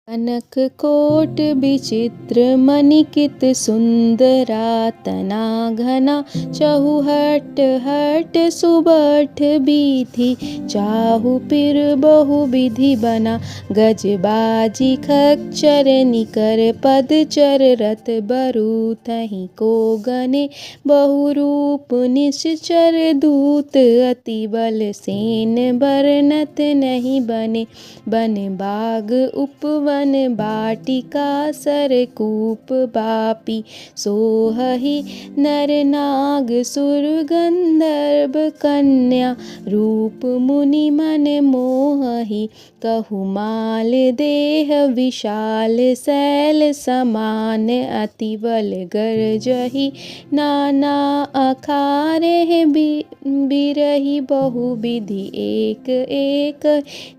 कनक coat विचित्र मणिकित सुंदरा तना घना चहुहट हट सुबठ बीथी चाहु पिर बहु विधि बना गजबाजी खच्चर निकर पदचर रत बरु तहि को गने बहुरूप निश्चर दूत अति बल सेन बरनत नहीं बने बन बाग उपवन बाटिका सरकूप बापी सोहहि नर नाग सुर गंधर्व कन्या रूप मुनि मन मोहहि कहु माल देह विशाल शैल समान अति बल गरजहि नाना अखारे बिरहि बहु विधि एक एक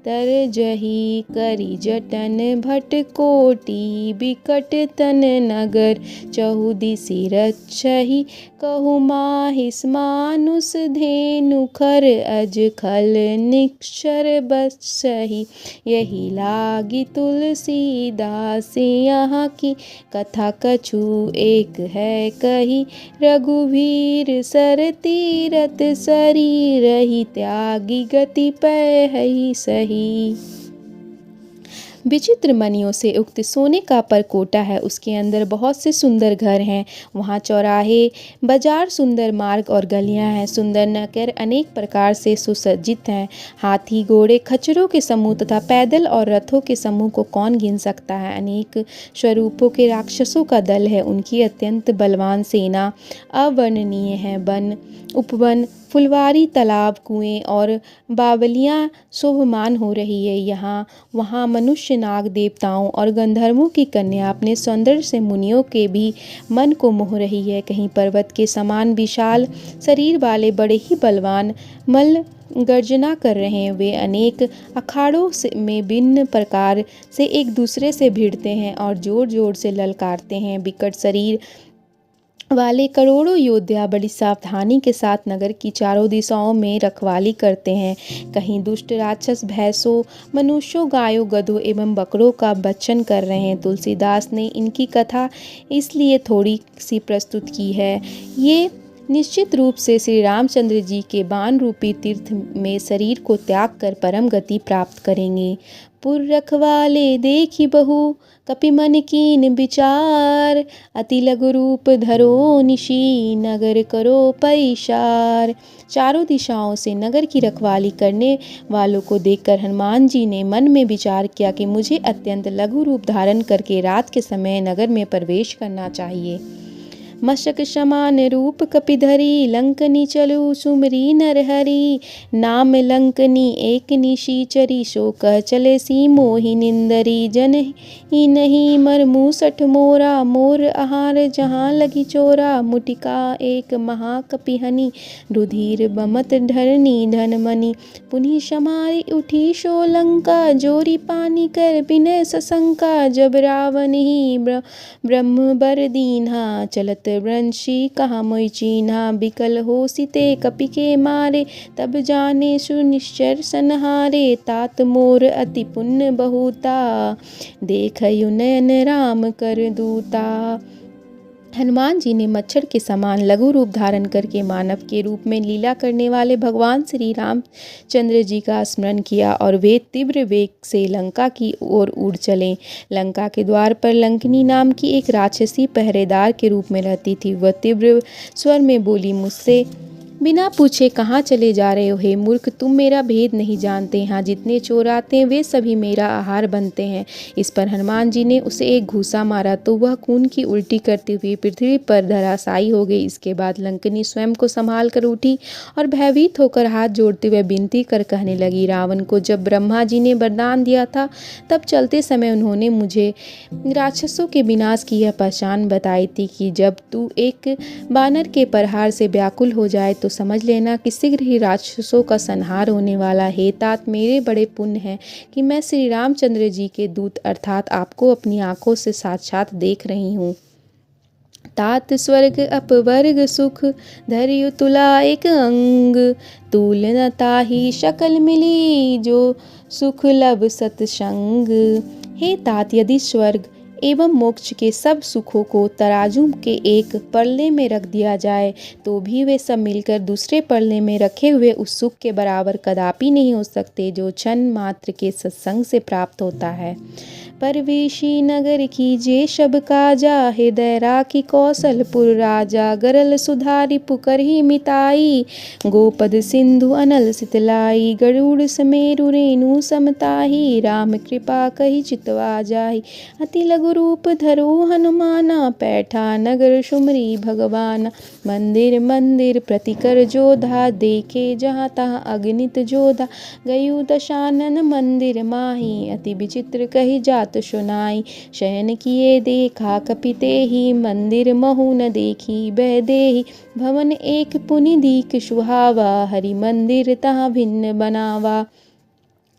तरजहि करि जटन भट कोटि बिकट तन नगर चहुदिसि रक्षहि कहु माहिस मानुष धेनु खर अज खल निक्षर बसहि यही लागी तुलसीदास यहाँ की कथा कछु एक है कही रघुवीर सर तीरथ शरीरहि त्यागी गति पै सही। विचित्र मणियों से उक्त सोने का परकोटा है, उसके अंदर बहुत से सुंदर घर हैं। वहाँ चौराहे, बाजार, सुंदर मार्ग और गलियाँ हैं। सुंदर नगर अनेक प्रकार से सुसज्जित हैं। हाथी, घोड़े, खच्चरों के समूह तथा पैदल और रथों के समूह को कौन गिन सकता है। अनेक स्वरूपों के राक्षसों का दल है, उनकी अत्यंत बलवान सेना अवर्णनीय है। वन, उपवन, फुलवारी, तालाब, कुएं और बावलियाँ शोभमान हो रही है। यहाँ वहाँ मनुष्य, नाग, देवताओं और गंधर्वों की कन्या अपने सौंदर्य से मुनियों के भी मन को मोह रही है। कहीं पर्वत के समान विशाल शरीर वाले बड़े ही बलवान मल्ल गर्जना कर रहे हैं। वे अनेक अखाड़ों में भिन्न प्रकार से एक दूसरे से भिड़ते हैं और जोर जोर से ललकारते हैं। विकट शरीर वाले करोड़ों योद्धा बड़ी सावधानी के साथ नगर की चारों दिशाओं में रखवाली करते हैं। कहीं दुष्ट राक्षस भैंसों, मनुष्यों, गायों, गधों एवं बकरों का भक्षण कर रहे हैं। तुलसीदास ने इनकी कथा इसलिए थोड़ी सी प्रस्तुत की है। ये निश्चित रूप से श्री रामचंद्र जी के बाण रूपी तीर्थ में शरीर को त्याग कर परम गति प्राप्त करेंगे। पुर रखवाले देखी बहु कपि मन कीन विचार अति लघु रूप धरो निशी नगर करो पैसार। चारों दिशाओं से नगर की रखवाली करने वालों को देखकर हनुमान जी ने मन में विचार किया कि मुझे अत्यंत लघु रूप धारण करके रात के समय नगर में प्रवेश करना चाहिए। मशक समान रूप कपिधरी लंकनी चलू सुमरी नरहरि नाम लंकनी एक निशीचरी सो कह चले सी मोहि निंदरी जन ही नहीं मर मूसठ मोरा मोर आहार जहाँ लगी चोरा मुटिका एक महाकपिहनि रुधिर बमत धरनी धनमणि पुनि समारी उठी सो लंका जोरी पानी कर बिनय सशंका जब रावण ही ब्रह्म बर दीन्हा चलत वंशी कहा मोई चीन्हा बिकल हो सीते कपि के मारे तब जाने सुनिश्चर सनहारे तात मोर अति पुण्य बहुता देखयु नयन राम कर दूता। हनुमान जी ने मच्छर के समान लघु रूप धारण करके मानव के रूप में लीला करने वाले भगवान श्री रामचंद्र जी का स्मरण किया और वे तीव्र वेग से लंका की ओर उड़ चले। लंका के द्वार पर लंकनी नाम की एक राक्षसी पहरेदार के रूप में रहती थी। वह तीव्र स्वर में बोली, मुझसे बिना पूछे कहाँ चले जा रहे हो? हे मूर्ख, तुम मेरा भेद नहीं जानते। यहाँ जितने चोर आते हैं वे सभी मेरा आहार बनते हैं। इस पर हनुमान जी ने उसे एक घूसा मारा तो वह खून की उल्टी करती हुई पृथ्वी पर धराशायी हो गई। इसके बाद लंकनी स्वयं को संभाल कर उठी और भयभीत होकर हाथ जोड़ते हुए विनती कर कहने लगी, रावण को जब ब्रह्मा जी ने वरदान दिया था तब चलते समय उन्होंने मुझे राक्षसों के विनाश की यह पहचान बताई थी कि जब तू एक बानर के प्रहार से व्याकुल हो जाए तो समझ लेना कि शीघ्र ही राक्षसों का संहार होने वाला है। तात मेरे बड़े पुण्य है कि मैं श्री रामचंद्र जी के दूत अर्थात आपको अपनी आंखों से साक्षात देख रही हूँ। तात स्वर्ग अपवर्ग सुख धर्यु तुला एक अंग तूल न ताहि शकल मिली जो सुख लब सतसंग। हे तात, यदि स्वर्ग एवं मोक्ष के सब सुखों को तराजू के एक पल्ले में रख दिया जाए तो भी वे सब मिलकर दूसरे पल्ले में रखे हुए उस सुख के बराबर कदापि नहीं हो सकते जो क्षण मात्र के सत्संग से प्राप्त होता है। परवेशी नगर की जे शब काजा, हृदय राखी कौशलपुर राजा, गरल सुधारी पुकर ही मिताई, गोपद सिंधु अनल सितलाई, गरुड़ समेरु रेणु समताही, राम कृपा कही चितवा जाही, अति लघु रूप धरो हनुमाना, पैठा नगर सुमरी भगवाना, मंदिर मंदिर प्रतिकर जोधा, देखे जहाँ तहाँ अगणित जोधा, गयु दशानन मंदिर माही, अति विचित्र कही जात सुनाई, शयन किए देखा कपिते ही, मंदिर महु न देखी बह देही, भवन एक पुनि दीक सुहावा, हरि मंदिर तहाँ भिन्न बनावा।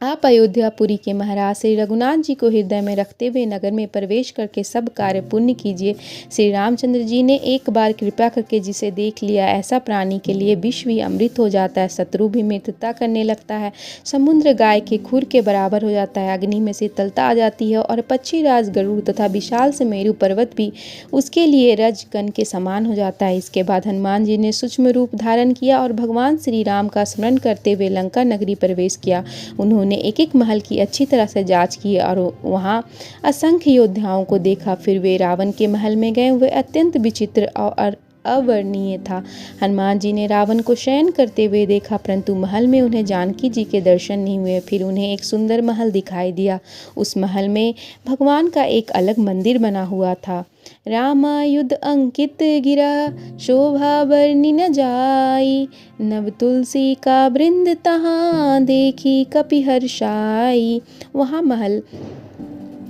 आप अयोध्यापुरी के महाराज श्री रघुनाथ जी को हृदय में रखते हुए नगर में प्रवेश करके सब कार्य पुण्य कीजिए। श्री रामचंद्र जी ने एक बार कृपा करके जिसे देख लिया, ऐसा प्राणी के लिए विष भी अमृत हो जाता है, शत्रु भी मित्रता करने लगता है, समुद्र गाय के खुर के बराबर हो जाता है, अग्नि में शीतलता आ जाती है और पक्षी राज गरुड़ तथा विशाल से मेरु पर्वत भी उसके लिए रजकण के समान हो जाता है। इसके बाद हनुमान जी ने सूक्ष्म रूप धारण किया और भगवान श्री राम का स्मरण करते हुए लंका नगरी प्रवेश किया। उन्होंने एक एक महल की अच्छी तरह से जांच की और वहां असंख्य योद्धाओं को देखा। फिर वे रावण के महल में गए। वे अत्यंत विचित्र और अवर्णनीय था। हनुमान जी ने रावण को शयन करते हुए देखा, परंतु महल में उन्हें जानकी जी के दर्शन नहीं हुए। फिर उन्हें एक सुंदर महल दिखाई दिया। उस महल में भगवान का एक अलग मंदिर बना हुआ था। रामायुध अंकित गिरा, शोभा बरनी न जाई, नव तुलसी का वृंद तहाँ, देखी कपि हर्षाई। वहाँ महल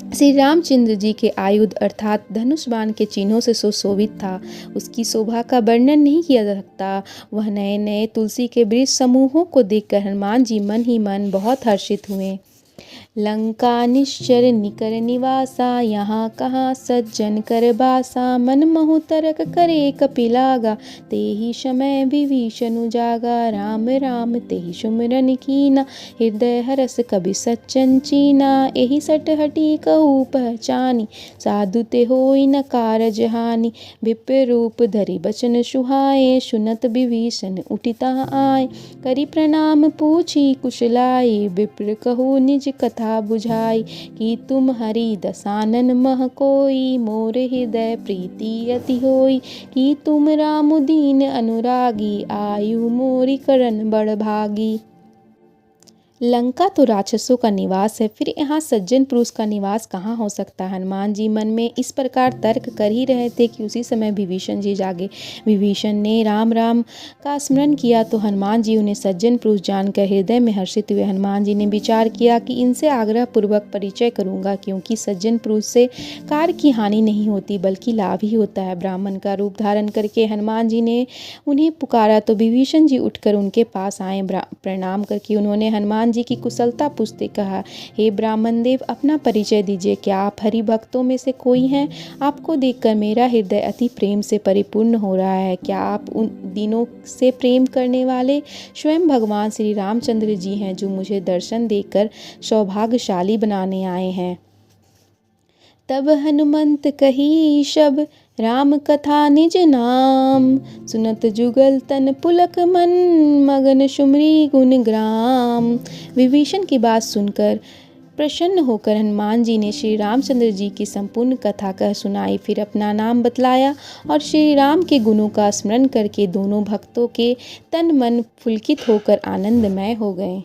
श्री रामचंद्र जी के आयुध अर्थात धनुष बाण के चिन्हों से सुशोभित था। उसकी शोभा का वर्णन नहीं किया जा सकता। वह नए नए तुलसी के वृक्ष समूहों को देखकर हनुमान जी मन ही मन बहुत हर्षित हुए। लंका निश्चर निकर निवासा, यहाँ कहाँ सज्जन कर बासा, मन महु तरक करे कपिलागा, तेहि समय विभीषण जागा, राम राम तेहि सुमिरन कीना, हृदय हरस कबि सज्जन चीना, एहि सट हटी कहू पहचानी, साधु ते होई न कारज हानि, विप्र रूप धरि बचन सुहाए, सुनत विभीषण उठिता आए, करि प्रणाम पूछी कुशलाई, विप्र कहू निज कथा बुझाई, कि तुम हरि दसानन मह कोई, मोर हृदय प्रीति अति होई, कि तुम राम दीन अनुरागी, आयु मोरि करन बड़ भागी। लंका तो राक्षसों का निवास है, फिर यहाँ सज्जन पुरुष का निवास कहाँ हो सकता है। हनुमान जी मन में इस प्रकार तर्क कर ही रहे थे कि उसी समय विभीषण जी जागे। विभीषण ने राम राम का स्मरण किया तो हनुमान जी उन्हें सज्जन पुरुष जानकर हृदय में हर्षित हुए। हनुमान जी ने विचार किया कि इनसे आग्रह पूर्वक परिचय करूंगा, क्योंकि सज्जन पुरुष से कार्य की हानि नहीं होती बल्कि लाभ ही होता है। ब्राह्मण का रूप धारण करके हनुमान जी ने उन्हें पुकारा तो विभीषण जी उठकर उनके पास आए। प्रणाम करके उन्होंने हनुमान जी की कुशलता पूछते कहा, हे ब्राह्मण देव, अपना परिचय दीजिए। क्या आप हरि भक्तों में से कोई हैं? आपको देखकर मेरा हृदय अति प्रेम से परिपूर्ण हो रहा है। क्या आप उन दिनों से प्रेम करने वाले स्वयं भगवान श्री रामचंद्र जी हैं, जो मुझे दर्शन देकर सौभाग्यशाली बनाने आए हैं? तब हनुमंत कही शब, राम कथा निज नाम, सुनत जुगल तन पुलक मन, मगन सुमरी गुण ग्राम। विभीषण की बात सुनकर प्रसन्न होकर हनुमान जी ने श्री रामचंद्र जी की संपूर्ण कथा कह सुनाई। फिर अपना नाम बतलाया और श्री राम के गुणों का स्मरण करके दोनों भक्तों के तन मन पुलकित होकर आनंदमय हो गए।